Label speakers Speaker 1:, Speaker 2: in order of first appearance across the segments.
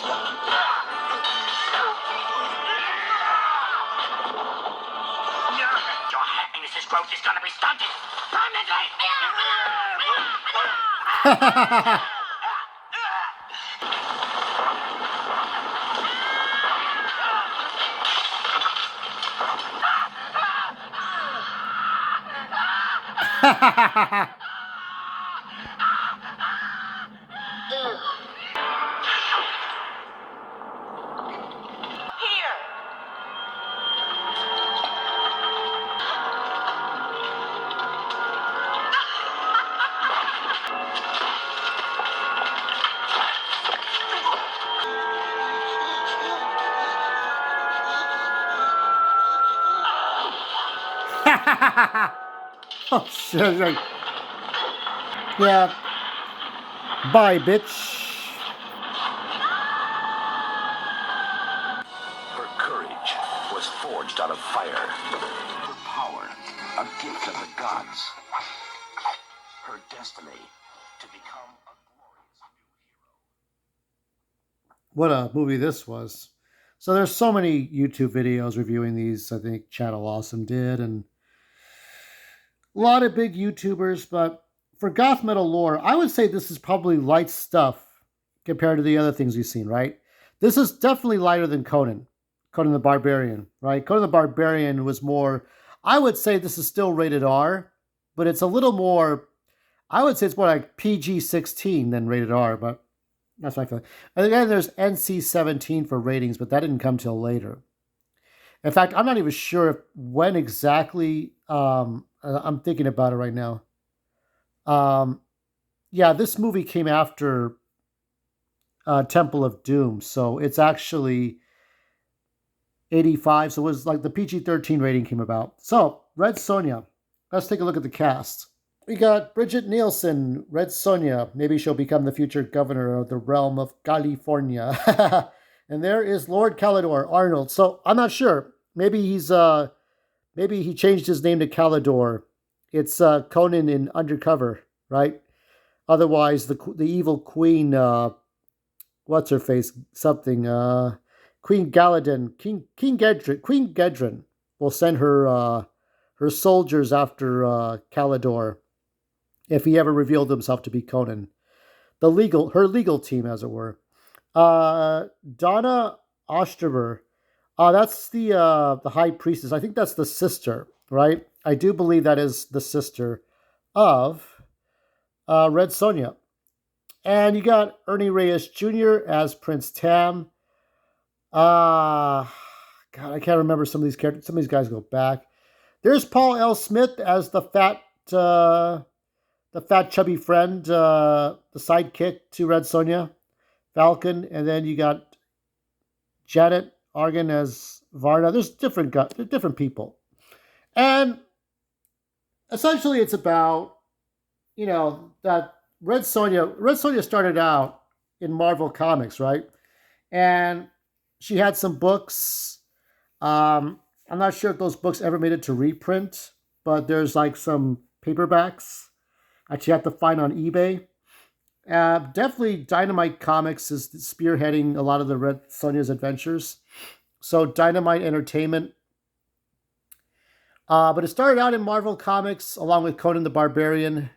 Speaker 1: Your Highness's growth is gonna be stunted permanently.
Speaker 2: Oh shit! Like, yeah. Bye, bitch.
Speaker 1: Her courage was forged out of fire. Her power, a gift of the gods. Her destiny to become a glorious new hero.
Speaker 2: What a movie this was. So there's so many YouTube videos reviewing these. I think Channel Awesome did, and a lot of big YouTubers. But for Goth-Metal lore, I would say this is probably light stuff compared to the other things we've seen, right? This is definitely lighter than Conan the Barbarian, right? Conan the Barbarian was more, I would say this is still rated R, but it's a little more, I would say it's more like PG-16 than rated R, but that's my feeling. And again, there's NC-17 for ratings, but that didn't come till later. In fact, I'm not even sure when exactly, I'm thinking about it right now. Yeah, this movie came after Temple of Doom, so it's actually 85, so it was like the PG-13 rating came about. So, Red Sonja. Let's take a look at the cast. We got Bridget Nielsen, Red Sonja. Maybe she'll become the future governor of the realm of California. And there is Lord Calidor, Arnold. So, I'm not sure. Maybe maybe he changed his name to Calidor. It's Conan in Undercover, right? Otherwise, the evil queen, what's her face? Something, Queen Galadin, Queen Gedrin will send her her soldiers after Calidor if he ever revealed himself to be Conan. Her legal team, as it were. Donna Osterber, that's the high priestess. I think that's the sister, right? I do believe that is the sister of Red Sonja. And you got Ernie Reyes Jr. as Prince Tam. God, I can't remember some of these characters. Some of these guys go back. There's Paul L. Smith as the fat chubby friend, the sidekick to Red Sonja, Falcon, and then you got Janet Argan as Varna. There's different people, and essentially it's about, you know, that Red Sonja started out in Marvel Comics, right? And she had some books. I'm not sure if those books ever made it to reprint, but there's like some paperbacks that you have to find on eBay. Definitely Dynamite Comics is spearheading a lot of the Red Sonja's adventures. So Dynamite Entertainment. But it started out in Marvel Comics along with Conan the Barbarian.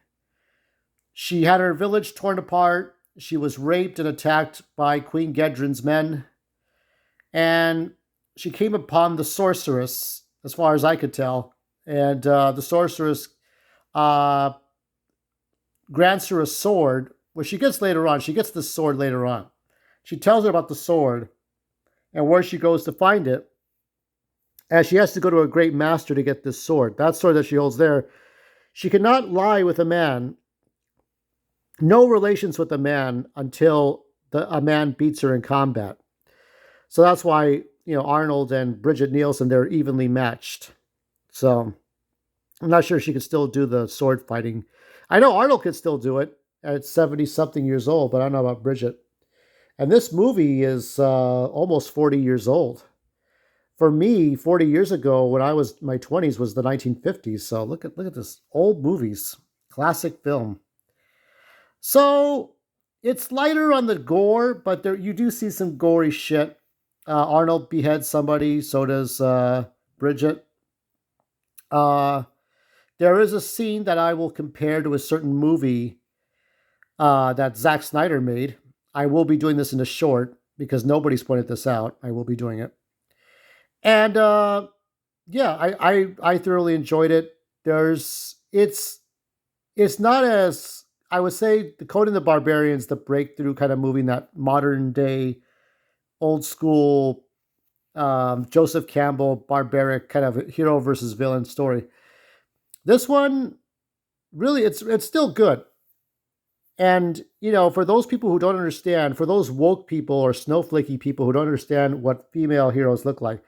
Speaker 2: She had her village torn apart. She was raped and attacked by Queen Gedrin's men. And she came upon the sorceress, as far as I could tell. And the sorceress grants her a sword, which she gets later on. She gets the sword later on. She tells her about the sword and where she goes to find it. And she has to go to a great master to get this sword. That sword that she holds there. She cannot lie with a man. No relations with a man until a man beats her in combat. So that's why, you know, Arnold and Bridget Nielsen, they're evenly matched. So I'm not sure she could still do the sword fighting. I know Arnold could still do it at 70-something years old, but I don't know about Bridget. And this movie is almost 40 years old. For me, 40 years ago, when I was in my 20s, was the 1950s. So look at this. Old movies. Classic film. So it's lighter on the gore, but there you do see some gory shit. Arnold beheads somebody, so does Bridget. Uh, there is a scene that I will compare to a certain movie that Zack Snyder made. I will be doing this in a short because nobody's pointed this out. I will be doing it. And yeah, I thoroughly enjoyed it. There's it's not as I would say the Conan the Barbarian's the breakthrough kind of movie in that modern day old school Joseph Campbell barbaric kind of hero versus villain story. This one really it's still good. And for those people who don't understand, for those woke people or snowflakey people who don't understand what female heroes look like,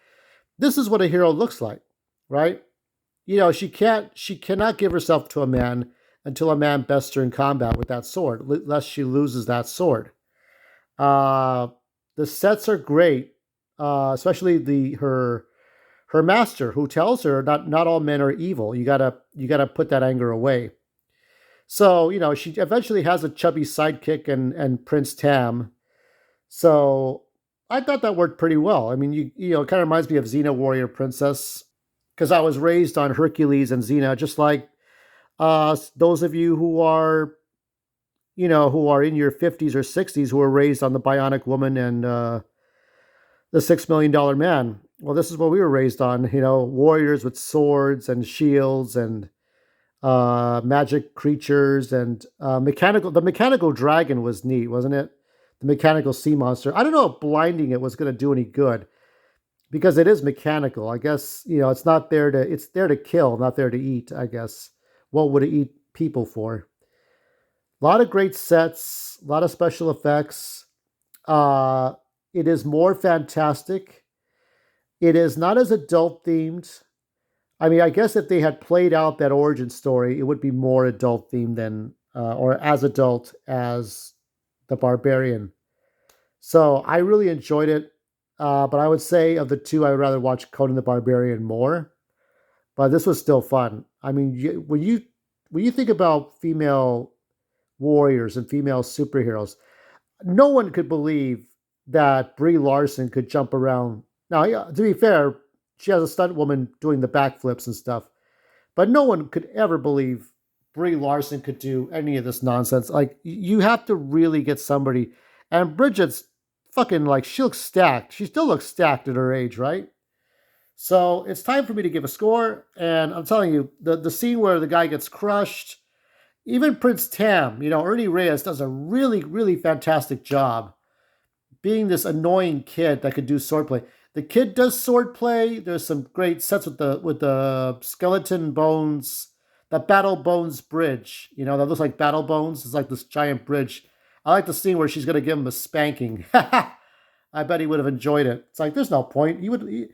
Speaker 2: this is what a hero looks like, right? She cannot give herself to a man until a man bests her in combat with that sword, lest she loses that sword. Uh, the sets are great, especially her master who tells her not all men are evil. You gotta put that anger away. So she eventually has a chubby sidekick and Prince Tam. So I thought that worked pretty well. I mean, it kind of reminds me of Xena Warrior Princess because I was raised on Hercules and Xena, just like those of you who are in your 50s or 60s who were raised on the Bionic Woman and the $6 Million Man. Well, this is what we were raised on. Warriors with swords and shields and magic creatures and mechanical. The mechanical dragon was neat, wasn't it? The mechanical sea monster. I don't know if blinding it was going to do any good because it is mechanical. I guess it's not there to. It's there to kill, not there to eat. I guess. What would it eat people for? A lot of great sets, a lot of special effects. Uh, it is more fantastic. It is not as adult themed. I mean, I guess if they had played out that origin story, it would be more adult themed than, or as adult as the Barbarian. So I really enjoyed it. But I would say of the two, I would rather watch Conan the Barbarian more. But this was still fun. I mean, when you think about female warriors and female superheroes, no one could believe that Brie Larson could jump around. Now, yeah, to be fair, she has a stunt woman doing the backflips and stuff, but no one could ever believe Brie Larson could do any of this nonsense. Like, you have to really get somebody. And Bridget's fucking like, she looks stacked. She still looks stacked at her age, right? So it's time for me to give a score. And I'm telling you, the scene where the guy gets crushed, even Prince Tam, Ernie Reyes does a really, really fantastic job being this annoying kid that could do swordplay. The kid does swordplay. There's some great sets with the skeleton bones, the Battle Bones bridge. That looks like Battle Bones. It's like this giant bridge. I like the scene where she's gonna give him a spanking. I bet he would have enjoyed it. It's like there's no point. The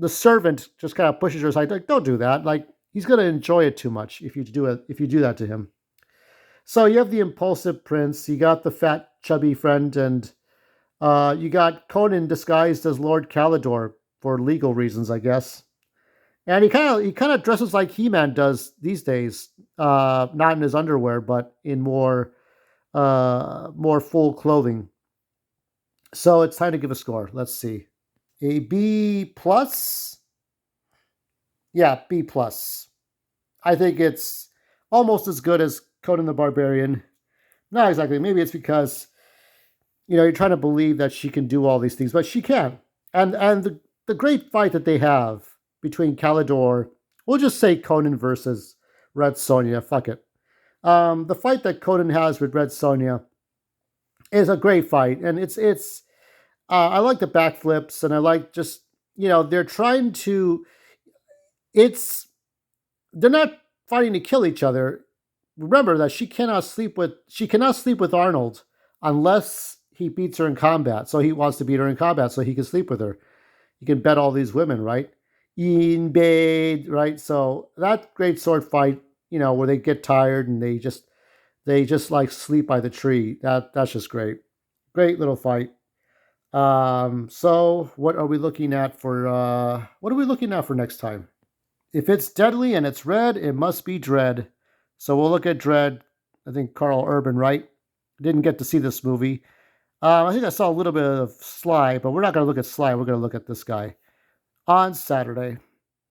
Speaker 2: servant just kind of pushes her aside. Like, don't do that. Like, he's gonna enjoy it too much if you do it. If you do that to him. So you have the impulsive prince. You got the fat chubby friend, and you got Conan disguised as Lord Calidor for legal reasons, I guess. And he kind of dresses like He-Man does these days, not in his underwear, but in more full clothing. So it's time to give a score. Let's see, a B plus. Yeah, B plus. I think it's almost as good as Conan the Barbarian. Not exactly. Maybe it's because you're trying to believe that she can do all these things, but she can. And the great fight that they have between Calidor, we'll just say Conan versus Red Sonja. Fuck it. The fight that Conan has with Red Sonja is a great fight, and it's. I like the backflips, and I like just they're trying to. They're not fighting to kill each other. Remember that she cannot sleep with Arnold unless he beats her in combat. So he wants to beat her in combat so he can sleep with her. You can bet all these women, right? In bed, right? So that great sword fight, where they get tired and they just like sleep by the tree. That's just great. Great little fight. So what are we looking at for next time? If it's deadly and it's red, it must be dread. So we'll look at dread I think Carl Urban, right? Didn't get to see this movie. I think I saw a little bit of Sly, but we're not going to look at Sly. We're going to look at this guy on Saturday.